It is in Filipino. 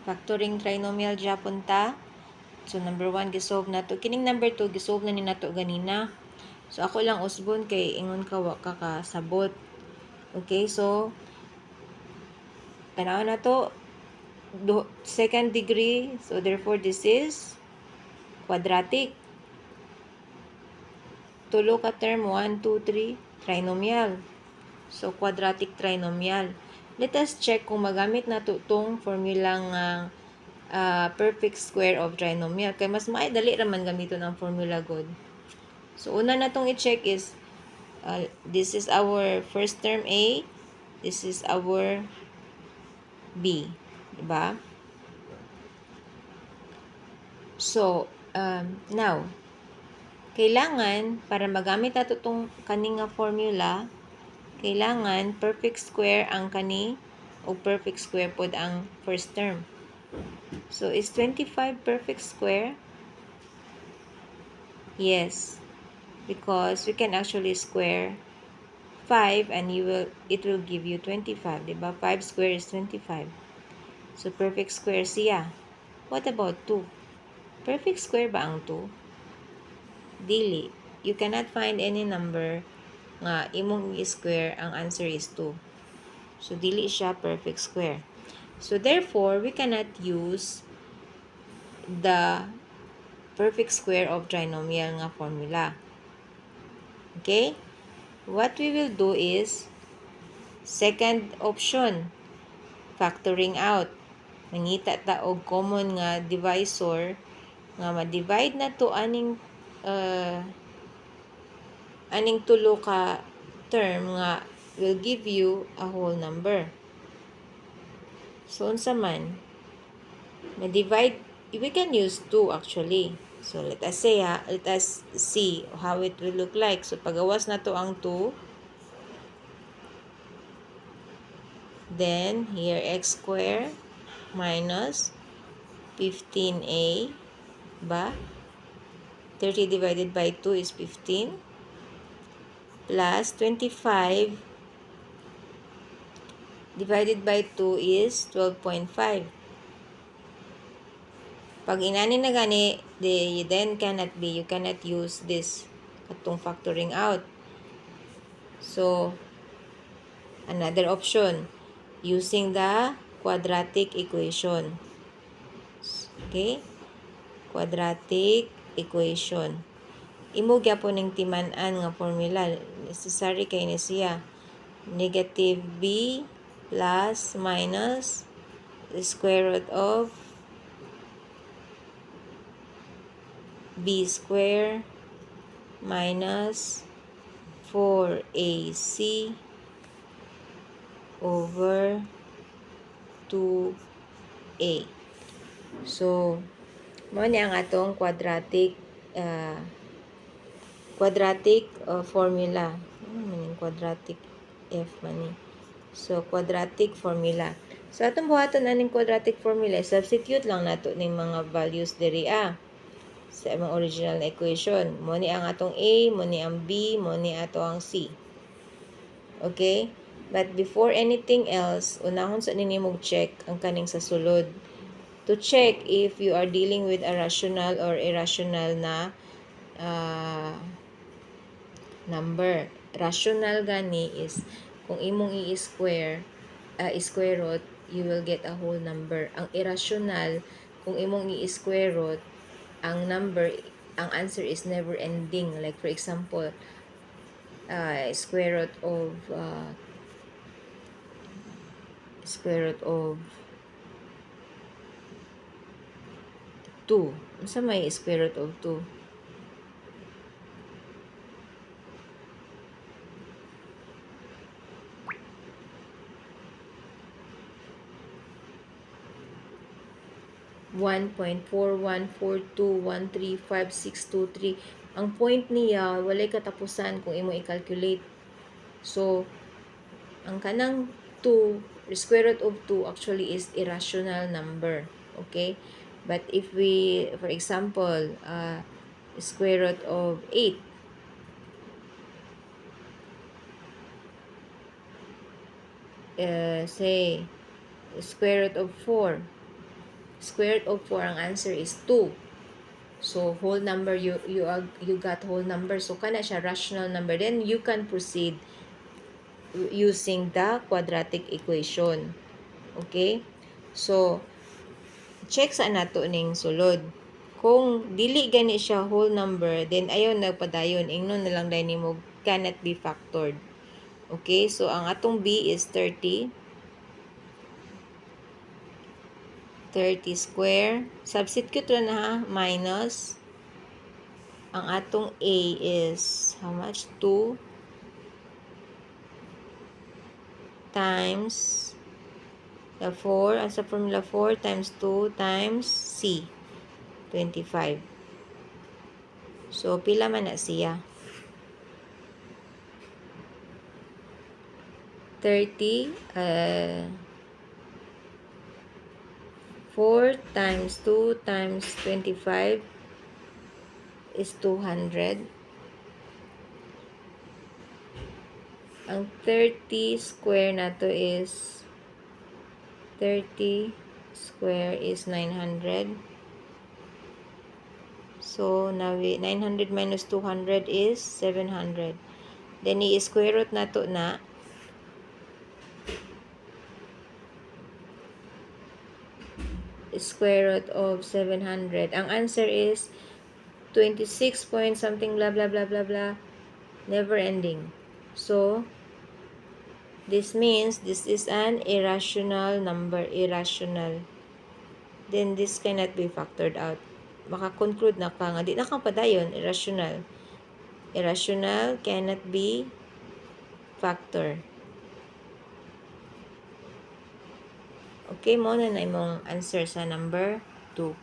Factoring trinomial Japon ta. So, number 1, gisolve na to. Kining number 2, gisolve na ni nato ganina. So, ako lang usbon kay ingon ka wa ka kasabot. Okay, so, tanaw na to. Second degree. So, therefore, this is quadratic. Tulo ka term, 1, 2, 3, trinomial. So, quadratic trinomial. Let us check kung magamit na to itong formula nga perfect square of trinomial. Kaya mas dali raman gamiton ang formula good. So, una na itong i-check is, this is our first term A, this is our B. Diba? So, now, kailangan, para magamit nato itong kaning nga formula, kailangan perfect square ang kani o perfect square pod ang first term. So, is 25 perfect square? Yes. Because we can actually square 5 and it will give you 25. Diba? 5 square is 25. So, perfect square siya. What about 2? Perfect square ba ang 2? Dili. You cannot find any number nga imong i-square, ang answer is 2. So, dili siya perfect square. So, therefore, we cannot use the perfect square of trinomial nga formula. Okay? What we will do is, second option, factoring out. Nangita ta og common nga divisor nga ma-divide na to aning tulo ka term nga will give you a whole number. So, unsa man, ma-divide, we can use 2 actually. So, let us see how it will look like. So, pagawas na to ang 2. Then, here, x square minus 15a, ba? 30 divided by 2 is 15. Plus 25 divided by 2 is 12.5. Pag inani na gani, you cannot use this katong factoring out. So, another option, using the quadratic equation. Okay? Quadratic equation. Imo gyapon ning timan-an nga formula. Necessary kay ni siya. Negative b plus minus the square root of b square minus 4ac over 2a. So, mo ni ang atong quadratic formula. Maning quadratic f man ni. So, quadratic formula. So, atong buhaton aning quadratic formula, substitute lang nato ning mga values diri sa imong original equation. Mo ni ang atong a, mo ni ang b, mo ni ato ang c. Okay? But before anything else, unahon sa ninyo check ang kaning sa sulod. To check if you are dealing with a rational or irrational na number. Rational gani is kung imong i-square, square root, you will get a whole number. Ang irrational, kung imong i-square root, ang answer is never ending. Like for example, square root of 2. Unsa may square root of 2? One 1.4142135623. Ang point niya walay katapusan kung imo i-calculate. So, ang kanang 2, square root of 2 actually is irrational number. Okay? But if we, for example, square root of 8, say, square root of 4, Square root of 4, ang answer is 2. So, whole number, you got whole number. So, kana siya rational number. Then, you can proceed using the quadratic equation. Okay? So, check sa nato ning sulod. Kung dili gani siya whole number, then ayaw nagpadayon. Ingnon na lang dahil mo cannot be factored. Okay? So, ang atong B is 30. 30 square. Substitute na ha, minus. Ang atong A is how much? 2 times the 4. Ang sa formula 4 times 2 times C. 25. So, pila man na siya? 30. 4 times 2 times 25 is 200. Ang 30 square na to is 30 square is 900. So, 900 minus 200 is 700. Then, i-square root na to na. Square root of 700. Ang answer is 26 point something blah blah blah blah blah. Never ending. So, this means this is an irrational number. Irrational. Then, this cannot be factored out. Maka-conclude na ka nga. Di na kang padayon. Irrational. Irrational cannot be factor. Okay, mo na imong answer sa number 2.